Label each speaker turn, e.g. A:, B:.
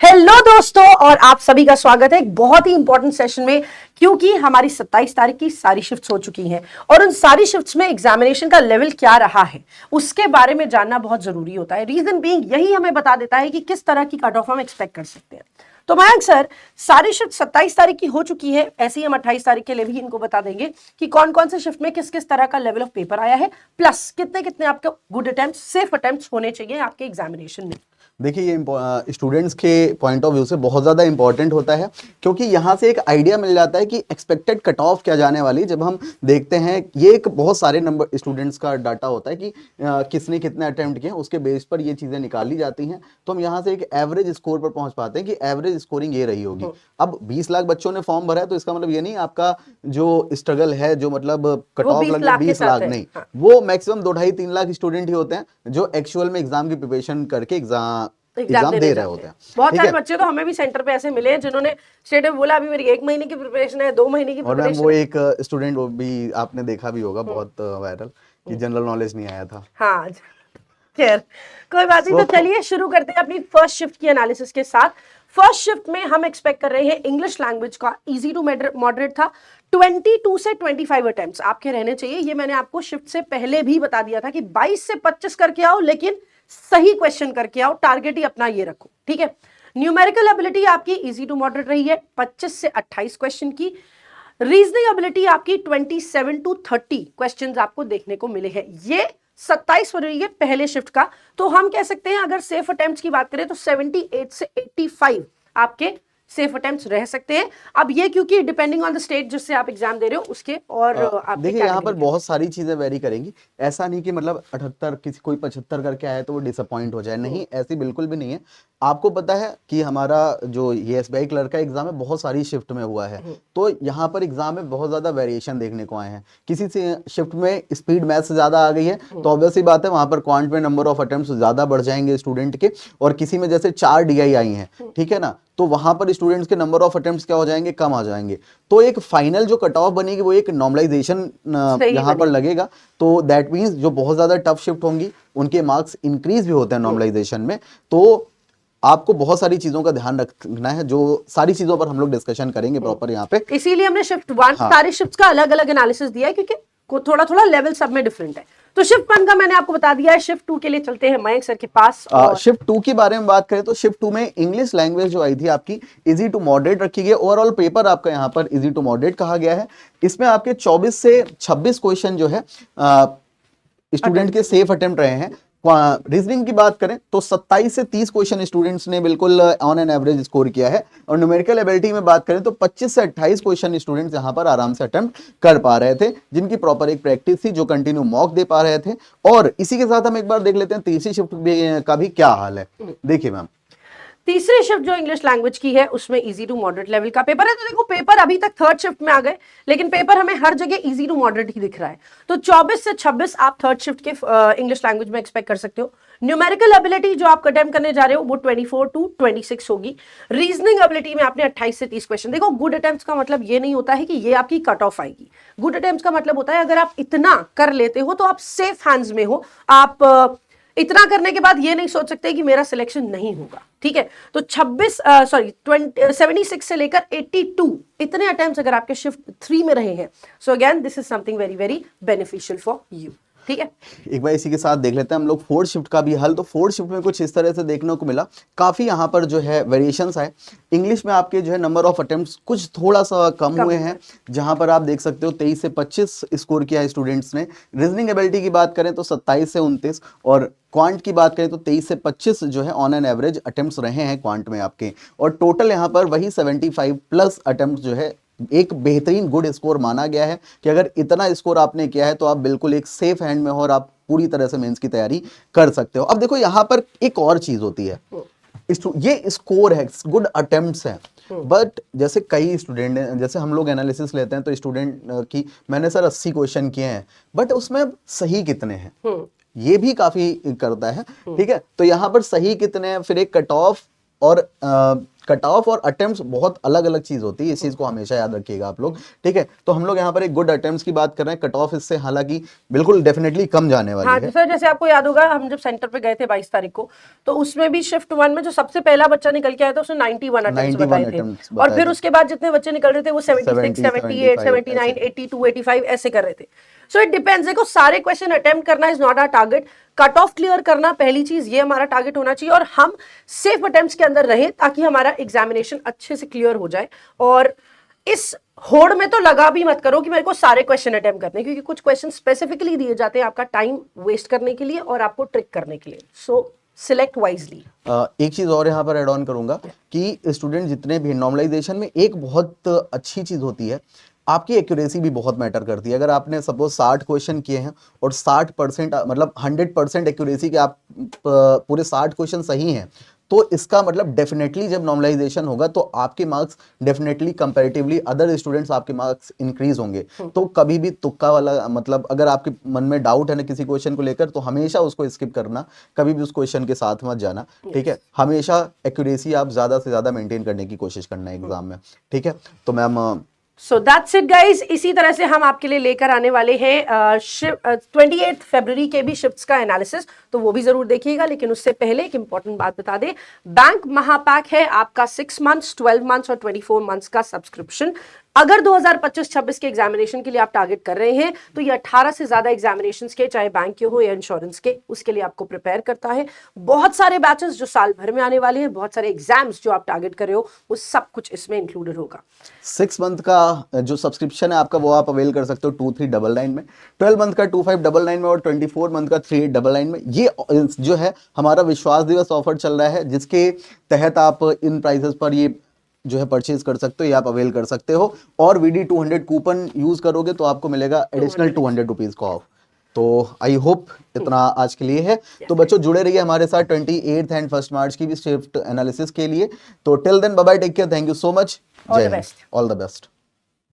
A: Hello दोस्तों, और आप सभी का स्वागत है एक बहुत ही इंपॉर्टेंट सेशन में, क्योंकि हमारी 27 तारीख की सारी शिफ्ट्स हो चुकी हैं और उन सारी शिफ्ट्स में एग्जामिनेशन का लेवल क्या रहा है उसके बारे में जानना बहुत जरूरी होता है। रीजन बीइंग यही हमें बता देता है कि किस तरह की कट ऑफ हम एक्सपेक्ट कर सकते हैं। तो मयंक सर, सारी शिफ्ट 27 तारीख की हो चुकी है, ऐसे ही हम 28 तारीख के लिए भी इनको बता देंगे कि कौन कौन से शिफ्ट में किस किस तरह का लेवल ऑफ पेपर आया है, प्लस कितने कितने आपके गुड अटेम्प्ट, सेफ अटेम्प्ट होने चाहिए आपके एग्जामिनेशन में।
B: देखिए, ये स्टूडेंट्स के पॉइंट ऑफ व्यू से बहुत ज़्यादा इंपॉर्टेंट होता है, क्योंकि यहाँ से एक आइडिया मिल जाता है कि एक्सपेक्टेड कट ऑफ क्या जाने वाली। जब हम देखते हैं, ये एक बहुत सारे नंबर स्टूडेंट्स का डाटा होता है कि किसने कितने अटेम्प्ट किए, उसके बेस पर ये चीज़ें निकाली जाती हैं। तो हम यहाँ से एक एवरेज स्कोर पर पहुँच पाते हैं कि एवरेज स्कोरिंग ये रही होगी। अब 20 लाख बच्चों ने फॉर्म भरा है, तो इसका मतलब ये नहीं आपका जो स्ट्रगल है, जो मतलब कट ऑफ लगे 20 लाख नहीं, वो मैक्सिमम 2-2.5-3 लाख स्टूडेंट ही होते हैं जो एक्चुअल में एग्जाम की प्रिपरेशन करके एग्जाम दे रहे होते हैं।
A: बहुत सारे बच्चे तो हमें भी सेंटर पे ऐसे मिले हैं जिन्होंने स्टेट में बोला अभी मेरी 1 महीने की प्रिपरेशन है, 2 महीने की प्रिपरेशन है।
B: और वो एक स्टूडेंट, वो भी आपने देखा भी होगा, बहुत वायरल, कि जनरल नॉलेज नहीं आया था।
A: हाँ, खैर कोई बात नहीं। तो चलिए शुरू करते हैं अपनी फर्स्ट शिफ्ट की एनालिसिस के साथ। फर्स्ट शिफ्ट में हम एक्सपेक्ट कर रहे हैं इंग्लिश लैंग्वेज का इजी टू मॉडरेट था। 22 से 25 अटेम्प्ट्स आपके रहने चाहिए। ये मैंने आपको शिफ्ट से पहले भी बता दिया था कि 22 से 25 करके आओ, लेकिन सही क्वेश्चन करके आओ। टारगेट ही अपना ये रखो, ठीक है। न्यूमेरिकल एबिलिटी आपकी इजी टू मॉडरेट रही है 25 से 28 क्वेश्चन की। रीजनिंग एबिलिटी आपकी 27 टू 30 क्वेश्चंस आपको देखने को मिले हैं। ये 27 हो रही है पहले शिफ्ट का। तो हम कह सकते हैं, अगर सेफ अटेम्प्ट्स की बात करें तो 78 से 85 आपके सेफ अटेम्प्ट्स रह सकते हैं। अब ये क्योंकि डिपेंडिंग ऑन द स्टेट जिससे आप एग्जाम दे रहे हो उसके और आपके
B: देखिए, यहाँ पर बहुत सारी चीजें वेरी करेंगी। ऐसा नहीं कि मतलब 78 किसी कोई 75 करके आए तो वो डिसअपॉइंट हो जाए, नहीं, ऐसी बिल्कुल भी नहीं है। आपको पता है कि हमारा जो ये SBI क्लर्क का एग्जाम है बहुत सारी शिफ्ट में हुआ है, तो यहाँ पर एग्जाम में बहुत ज्यादा वेरिएशन देखने को आए हैं। किसी से शिफ्ट में स्पीड मैथ्स ज्यादा आ गई है, तो ऑब्वियस सी बात है वहां पर क्वांट में नंबर ऑफ अटेम्प्ट्स ज्यादा बढ़ जाएंगे स्टूडेंट के। और किसी में जैसे 4 DI आई हैं, ठीक है ना, तो वहां पर स्टूडेंट्स के नंबर ऑफ अटेम्प्ट्स क्या हो जाएंगे, कम आ जाएंगे। तो एक फाइनल जो कट ऑफ बनेगी वो एक नॉर्मलाइजेशन यहाँ पर लगेगा। तो दैट मीन्स जो बहुत ज्यादा टफ शिफ्ट होंगी उनके मार्क्स इंक्रीज भी होते हैं नॉर्मलाइजेशन में। तो आपको बहुत सारी चीजों का ध्यान रखना है, जो सारी चीजों पर हम लोग डिस्कशन करेंगे प्रॉपर यहाँ पे।
A: इसीलिए हमने शिफ्ट 1 सारी शिफ्ट्स का अलग अलग एनालिसिस दिया है, क्योंकि थोड़ा थोड़ा लेवल सब में डिफरेंट है। तो शिफ्ट 1 का मैंने आपको बता दिया है। शिफ्ट 2 के लिए चलते हैं मयंक सर के पास।
B: शिफ्ट 2 के बारे में बात करें तो शिफ्ट 2 में इंग्लिश लैंग्वेज जो आई थी आपकी इजी टू मॉडरेट रखी गई। ओवरऑल पेपर आपका यहाँ पर इजी टू मॉडरेट कहा गया है। इसमें आपके 24 से 26 क्वेश्चन जो है स्टूडेंट के सेफ अटेम्प्ट रहे हैं। रीजनिंग की बात करें तो 27 से 30 क्वेश्चन स्टूडेंट्स ने बिल्कुल ऑन एन एवरेज स्कोर किया है। और न्यूमेरिकल एबिलिटी में बात करें तो 25 से 28 क्वेश्चन स्टूडेंट्स यहां पर आराम से अटेम्प्ट कर पा रहे थे, जिनकी प्रॉपर एक प्रैक्टिस थी, जो कंटिन्यू मॉक दे पा रहे थे। और इसी के साथ हम एक बार देख लेते हैं तीसरी शिफ्ट का भी क्या हाल है। देखिए मैम,
A: तीसरी शिफ्ट जो इंग्लिश लैंग्वेज की है उसमें इजी टू मॉडरेट लेवल का पेपर है। तो देखो, पेपर अभी तक थर्ड शिफ्ट में आ गए, लेकिन पेपर हमें हर जगह इजी टू मॉडरेट ही दिख रहा है। तो 24 से 26 आप थर्ड शिफ्ट के इंग्लिश लैंग्वेज में एक्सपेक्ट कर सकते हो। न्यूमेरिकल एबिलिटी जो आप अटेम्प्ट करने जा रहे हो वो 24 टू 26 होगी। रीजनिंग एबिलिटी में आपने 28 से 30 क्वेश्चन। देखो, गुड अटेम्प्ट्स का मतलब ये नहीं होता है कि ये आपकी कट ऑफ आएगी। गुड अटेम्प्ट्स का मतलब होता है अगर आप इतना कर लेते हो तो आप सेफ हैंड्स में हो। आप इतना करने के बाद ये नहीं सोच सकते कि मेरा सिलेक्शन नहीं होगा, ठीक है। तो 76 से लेकर 82 इतने अटेम्प्ट्स अगर आपके शिफ्ट 3 में रहे हैं, so again this is something very very beneficial for you, ठीक है।
B: एक बार इसी के साथ देख लेते हैं हम लोग फोर्थ शिफ्ट का भी हल। तो फोर्थ शिफ्ट में कुछ इस तरह से देखने को मिला, काफी यहाँ पर जो है वेरिएशंस आए। इंग्लिश में आपके जो है नंबर ऑफ अटेम्प्ट्स कुछ थोड़ा सा कम हुए हैं, जहां पर आप देख सकते हो 23 से 25 स्कोर किया है स्टूडेंट्स ने। रीजनिंग एबिलिटी की बात करें तो 27 से 29, और क्वांट की बात करें तो 23 से 25 जो है ऑन एन एवरेज अटेम्प्ट्स रहे हैं क्वांट में आपके। और टोटल यहाँ पर वही 75 प्लस अटेम्प्ट जो है एक बेहतरीन गुड स्कोर माना गया है, कि अगर इतना स्कोर आपने किया है तो आप बिल्कुल एक सेफ हैंड में हो और आप पूरी तरह से मेंस की तैयारी कर सकते हो। अब देखो, यहाँ पर एक और चीज होती है, ये स्कोर है, गुड अटेम्प्ट्स हैं, बट जैसे कई स्टूडेंट, जैसे हम लोग एनालिसिस लेते हैं तो स्टूडेंट की मैंने सर 80 क्वेश्चन किए हैं, बट उसमें सही कितने हैं ये भी काफी करता है, ठीक है। तो यहाँ पर सही कितने हैं, फिर एक कट ऑफ और कट ऑफ और अटेम्प्ट्स बहुत अलग अलग चीज होती है, इस चीज को हमेशा याद रखिएगा आप लोग, ठीक है। तो हम लोग यहाँ पर एक गुड अटेम्प्ट्स की बात कर रहे हैं, कट ऑफ इससे हालांकि बिल्कुल डेफिनेटली कम जाने वाली
A: हाँ
B: है।
A: सर, जैसे आपको याद होगा हम जब सेंटर पे गए थे 22 तारीख को, तो उसमें भी शिफ्ट 1 में जो सबसे पहला बच्चा निकल के आया था उसने 91 अटेम्प्ट्स
B: 91
A: बताए थे,
B: attempts
A: और
B: बताए
A: फिर
B: थे।
A: उसके बाद जितने बच्चे निकल रहे थे वो 76,
B: 70,
A: 78, 79,
B: ऐसे।
A: 82, 85 ऐसे कर रहे थे। सो इट डिपेंड्स, देखो सारे क्वेश्चन अटेम्प्ट करना is not our target, cut off clear करना पहली चीज, ये हमारा टारगेट होना चाहिए, और हम सेफ अटेम्प्ट्स के अंदर रहें ताकि हमारा एग्जामिनेशन अच्छे से क्लियर हो जाए। और इस होड़ में तो लगा भी मत करो कि मेरे को सारे क्वेश्चन अटेम्प्ट करने, क्योंकि कुछ क्वेश्चन स्पेसिफिकली दिए जाते हैं आपका टाइम वेस्ट करने के लिए और आपको ट्रिक करने के लिए। सो सिलेक्ट वाइजली।
B: एक चीज और यहाँ पर ऐड ऑन करूंगा कि स्टूडेंट जितने भी नॉर्मलाइजेशन में एक बहुत अच्छी चीज होती है, आपकी एक्यूरेसी भी बहुत मैटर करती है। अगर आपने सपोज 60 क्वेश्चन किए हैं और 60% मतलब 100% एक्यूरेसी के आप पूरे 60 क्वेश्चन सही हैं, तो इसका मतलब डेफिनेटली जब नॉर्मलाइजेशन होगा तो आपके marks definitely comparatively other students आपके मार्क्स इंक्रीज होंगे। तो कभी भी तुक्का वाला, मतलब अगर आपके मन में डाउट है ना किसी क्वेश्चन को लेकर, तो हमेशा उसको स्किप करना, कभी भी उस क्वेश्चन के साथ मत जाना, ठीक है। हमेशा एक्यूरेसी आप ज्यादा से ज्यादा मेंटेन करने की कोशिश करना है एग्जाम में, ठीक है। तो ma'am
A: so that's it guys, इसी तरह से हम आपके लिए लेकर आने वाले हैं 28 फरवरी के भी शिफ्ट्स का एनालिसिस, तो वो भी जरूर देखिएगा। लेकिन उससे पहले एक इंपॉर्टेंट बात बता दें, बैंक महापैक है आपका 6 मंथ्स, 12 मंथ्स और 24 मंथ्स का सब्सक्रिप्शन। अगर 2025-26 के एग्जामिनेशन के लिए आप टारगेट कर रहे हैं तो ये 18 से ज्यादा एग्जामिनेशंस के, चाहे बैंक के हो या इंश्योरेंस के, उसके लिए आपको प्रिपेयर करता है। बहुत सारे बैचेस जो साल भर में आने वाले हैं, बहुत सारे एग्जाम्स जो आप टारगेट कर रहे हो, वो सब कुछ इसमें इंक्लूडेड होगा।
B: 6 मंथ का जो सब्सक्रिप्शन है आपका, वो आप अवेल कर सकते हो 2399 में, 12 मंथ का 2599 में और 24 मंथ का 3899 में। ये जो है हमारा विश्वास दिवस ऑफर चल रहा है, जिसके तहत आप इन प्राइसेस पर ये जो है परचेज कर सकते हो, ये आप अवेल कर सकते हो। और VD 200 कूपन यूज करोगे तो आपको मिलेगा एडिशनल 200 रुपीज का ऑफ। तो आई होप इतना आज के लिए है। तो बच्चों जुड़े रहिए हमारे साथ 28 एंड 1 मार्च की भी शिफ्ट एनालिसिस के लिए। तो till then bye bye, take care, thank you so much,
A: all the best.
B: All the best.